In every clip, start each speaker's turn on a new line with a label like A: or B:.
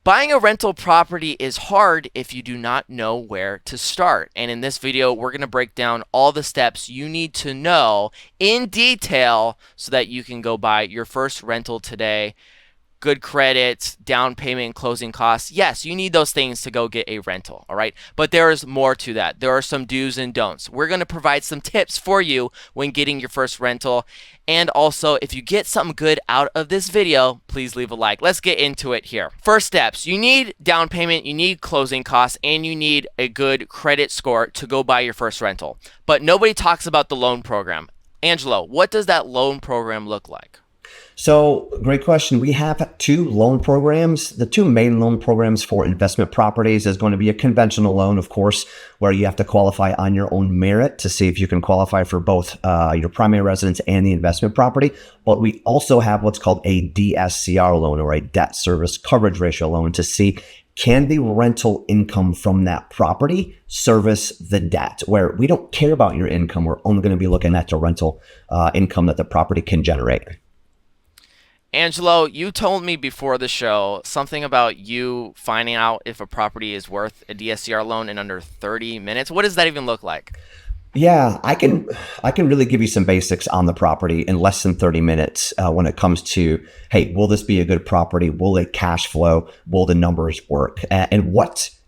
A: Buying a rental property is hard if you do not know where to start. And in this video, we're going to break down all the steps you need to know in detail so that you can go buy your first rental today. Good credit, down payment, closing costs. Yes, you need those things to go get a rental, all right? But there is more to that. There are some do's and don'ts. We're going to provide some tips for you when getting your first rental. And also, if you get something good out of this video, please leave a like. Let's get into it here. First steps, you need down payment, you need closing costs, and you need a good credit score to go buy your first rental. But nobody talks about the loan program. Angelo, what does that loan program look like?
B: So, great question. We have two loan programs. The two main loan programs for investment properties is going to be a conventional loan, of course, where you have to qualify on your own merit to see if you can qualify for both your primary residence and the investment property. But we also have what's called a DSCR loan, or a debt service coverage ratio loan, to see can the rental income from that property service the debt, where we don't care about your income. We're only going to be looking at the rental income that the property can generate.
A: Angelo, you told me before the show something about you finding out if a property is worth a DSCR loan in under 30 minutes. What does that even look like?
B: Yeah, I can really give you some basics on the property in less than 30 minutes when it comes to, hey, will this be a good property? Will it cash flow? Will the numbers work? And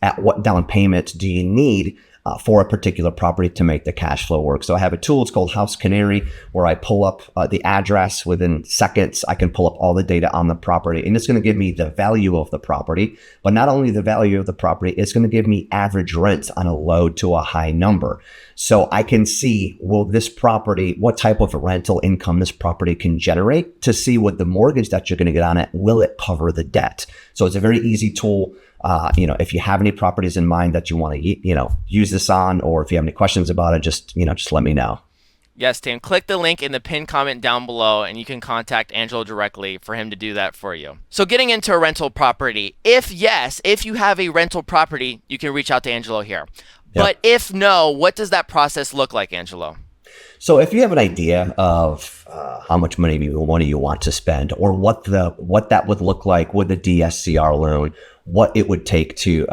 B: at what down payment do you need for a particular property to make the cash flow work? So I have a tool, it's called House Canary, where I pull up the address within seconds. I can pull up all the data on the property, and it's going to give me the value of the property. But not only the value of the property, it's going to give me average rents on a low to a high number. So I can see, will this property, what type of rental income this property can generate, to see what the mortgage that you're going to get on it, will it cover the debt? So it's a very easy tool. If you have any properties in mind that you want to, use this on, or if you have any questions about it, just let me know.
A: Yes, Tim, click the link in the pinned comment down below and you can contact Angelo directly for him to do that for you. So getting into a rental property, if you have a rental property, you can reach out to Angelo here. Yep. But if no, what does that process look like, Angelo?
B: So if you have an idea of how much money you want to spend, or what that would look like with the DSCR loan, what it would take to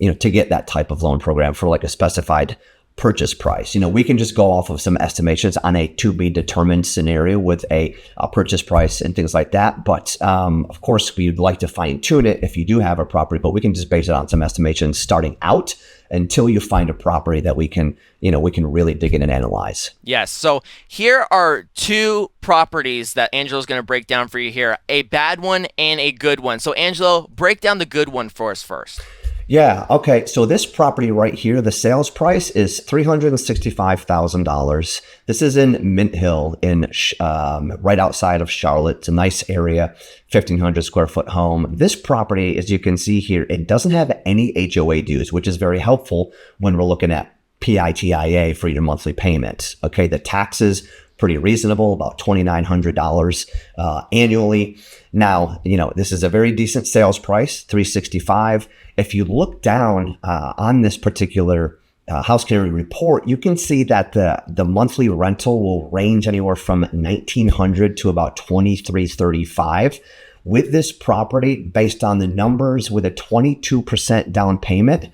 B: get that type of loan program for like a specified purchase price. We can just go off of some estimations on a to be determined scenario with a purchase price and things like that. But of course, we'd like to fine tune it if you do have a property, but we can just base it on some estimations starting out until you find a property that we can really dig in and analyze.
A: Yes. So here are two properties that Angelo's going to break down for you here, a bad one and a good one. So Angelo, break down the good one for us first.
B: Yeah. Okay. So this property right here, the sales price is $365,000. This is in Mint Hill, right outside of Charlotte. It's a nice area, 1,500 square foot home. This property, as you can see here, it doesn't have any HOA dues, which is very helpful when we're looking at PITIA for your monthly payments. Okay. The taxes, pretty reasonable, about $2,900 annually. Now, this is a very decent sales price, $365,000. If you look down on this particular House Canary report, you can see that the monthly rental will range anywhere from $1,900 to about $2,335. With this property, based on the numbers, with a 22% down payment,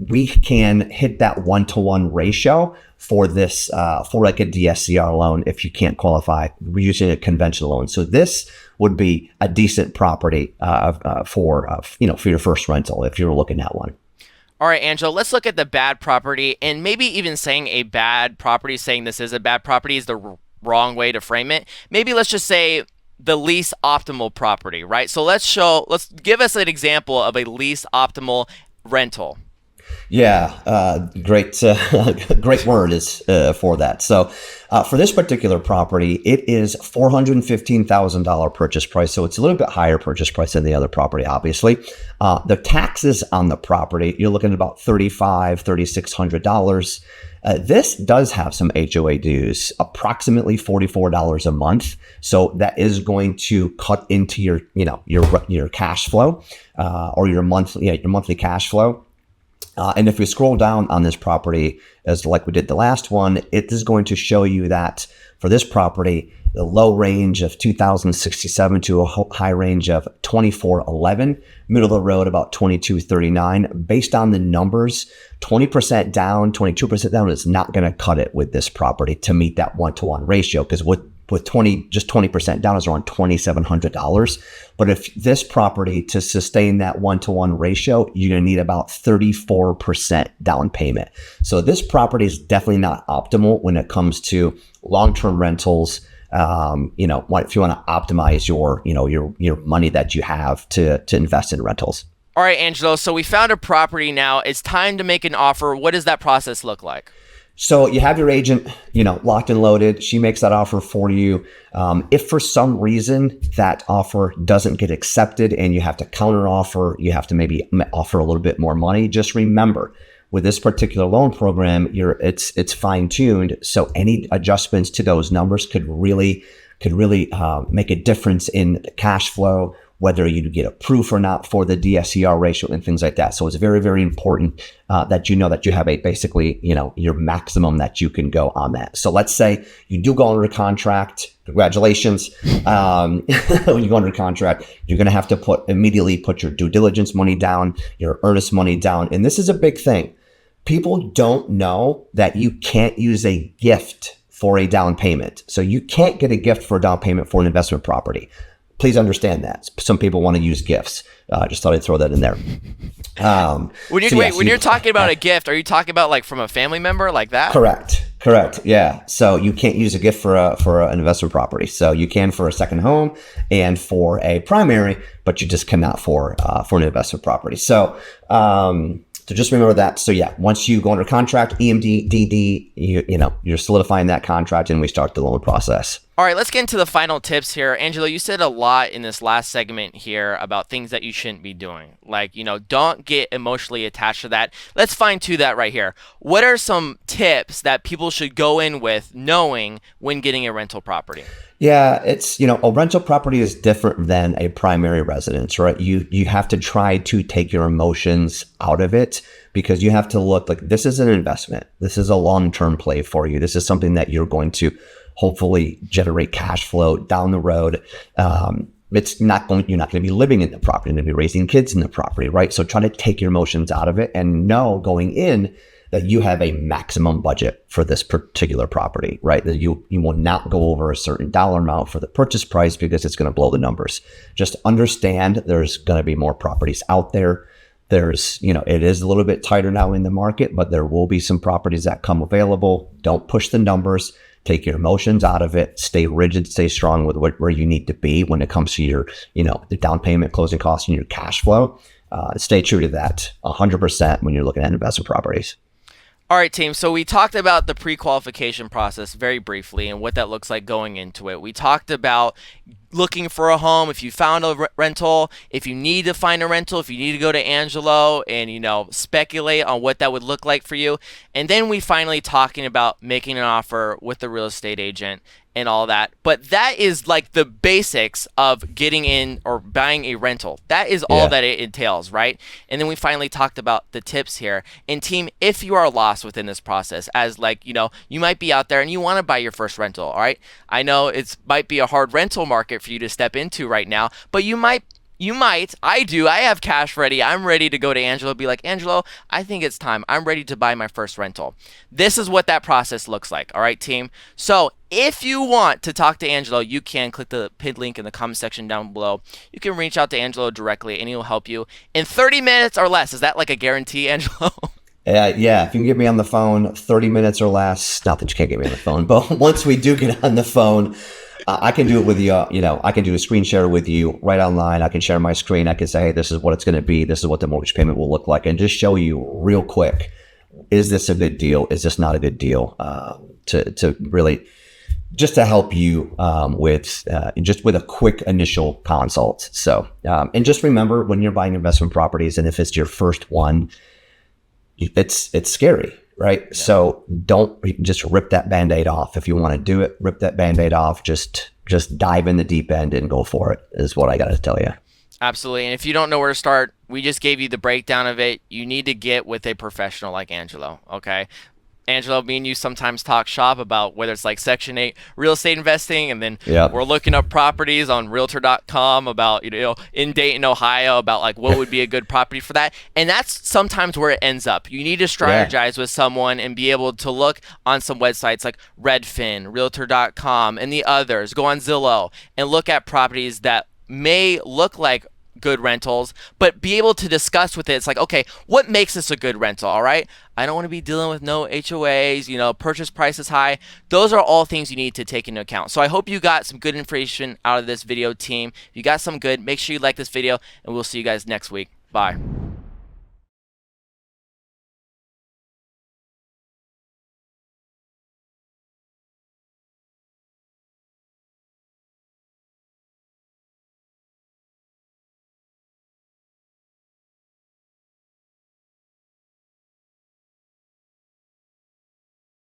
B: we can hit that 1-to-1 ratio for this, for like a DSCR loan if you can't qualify. We're using a conventional loan. So this would be a decent property for your first rental if you're looking at one.
A: All right, Angelo, let's look at the bad property, and maybe even saying a bad property, saying this is a bad property is the wrong way to frame it. Maybe let's just say the least optimal property, right? So let's give us an example of a least optimal rental.
B: Yeah, great word is for that. So for this particular property, it is $415,000 purchase price. So it's a little bit higher purchase price than the other property, obviously. The taxes on the property, you're looking at about $3,600. This does have some HOA dues, approximately $44 a month. So that is going to cut into your cash flow or your monthly cash flow. And if we scroll down on this property, as like we did the last one, it is going to show you that for this property, the low range of 2,067 to a high range of 2,411, middle of the road about 2,239. Based on the numbers, 20% down, 22% down is not going to cut it with this property to meet that 1-to-1 ratio, because with 20% down is around $2,700. But if this property to sustain that 1-to-1 ratio, you're going to need about 34% down payment. So this property is definitely not optimal when it comes to long-term rentals. If you want to optimize your money that you have to invest in rentals.
A: All right, Angelo. So we found a property now. It's time to make an offer. What does that process look like?
B: So you have your agent, locked and loaded. She makes that offer for you. If for some reason that offer doesn't get accepted and you have to counter offer, you have to maybe offer a little bit more money. Just remember, with this particular loan program, it's fine tuned. So any adjustments to those numbers could really make a difference in the cash flow, whether you get approved or not for the DSCR ratio and things like that. So it's very, very important that you have your maximum that you can go on that. So let's say you do go under contract. Congratulations. When you go under contract, you're going to have to immediately put your due diligence money down, your earnest money down. And this is a big thing. People don't know that you can't use a gift for a down payment. So you can't get a gift for a down payment for an investment property. Please understand that. Some people want to use gifts. Just thought I'd throw that in there.
A: When you're talking about a gift, are you talking about like from a family member like that?
B: Correct. Yeah. So you can't use a gift for an investment property. So you can for a second home and for a primary, but you just cannot for an investment property. So just remember that. So yeah, once you go under contract, EMD, DD, you're solidifying that contract, and we start the loan process.
A: All right, let's get into the final tips here. Angelo, you said a lot in this last segment here about things that you shouldn't be doing. Like, don't get emotionally attached to that. Let's fine tune that right here. What are some tips that people should go in with knowing when getting a rental property?
B: Yeah, it's, a rental property is different than a primary residence, right? You have to try to take your emotions out of it, because you have to look like this is an investment. This is a long-term play for you. This is something that you're going to hopefully generate cash flow down the road. You're not going to be living in the property. You're going to be raising kids in the property, right? So try to take your emotions out of it and know going in that you have a maximum budget for this particular property, right? That you will not go over a certain dollar amount for the purchase price, because it's going to blow the numbers. Just understand there's going to be more properties out there. There's, it is a little bit tighter now in the market, but there will be some properties that come available. Don't push the numbers. Take your emotions out of it. Stay rigid, stay strong with where you need to be when it comes to your, the down payment, closing costs, and your cash flow. Stay true to that 100% when you're looking at investment properties.
A: All right, team. So we talked about the pre-qualification process very briefly and what that looks like going into it. We talked about looking for a home, if you found a rental, if you need to find a rental, if you need to go to Angelo and, speculate on what that would look like for you. And then we finally talking about making an offer with the real estate agent and all that. But that is like the basics of getting in or buying a rental. That is all that it entails, right? And then we finally talked about the tips here. And team, if you are lost within this process, as you might be out there and you want to buy your first rental, all right? I know it might be a hard rental market for you to step into right now, but you might, I have cash ready. I'm ready to go to Angelo and be like, Angelo, I think it's time. I'm ready to buy my first rental. This is what that process looks like. All right, team. So if you want to talk to Angelo, you can click the pinned link in the comment section down below. You can reach out to Angelo directly and he'll help you in 30 minutes or less. Is that like a guarantee, Angelo?
B: Yeah, if you can get me on the phone 30 minutes or less, not that you can't get me on the phone, but once we do get on the phone, I can do it with you. I can do a screen share with you right online. I can share my screen. I can say, hey, this is what it's going to be. This is what the mortgage payment will look like, and just show you real quick, is this a good deal? Is this not a good deal? To really just to help you with a quick initial consult. So, and just remember, when you're buying investment properties, and if it's your first one, it's scary. Right. Yeah. So don't just rip that Band-Aid off. If you want to do it, rip that Band-Aid off. Just dive in the deep end and go for it, is what I got to tell you.
A: Absolutely. And if you don't know where to start, We just gave you the breakdown of it. You need to get with a professional like Angelo, okay? Angelo, me and you sometimes talk shop about whether it's like Section 8 real estate investing, and then
B: Yep.
A: we're looking up properties on realtor.com about, in Dayton, Ohio, about like what would be a good property for that. And that's sometimes where it ends up. You need to strategize with someone and be able to look on some websites like Redfin, realtor.com, and the others. Go on Zillow and look at properties that may look like good rentals, but be able to discuss with it. It's like, okay, what makes this a good rental? All right, I don't want to be dealing with no HOAs, purchase price is high. Those are all things you need to take into account. So I hope you got some good information out of this video, team. If you got some good, make sure you like this video, and we'll see you guys next week. Bye.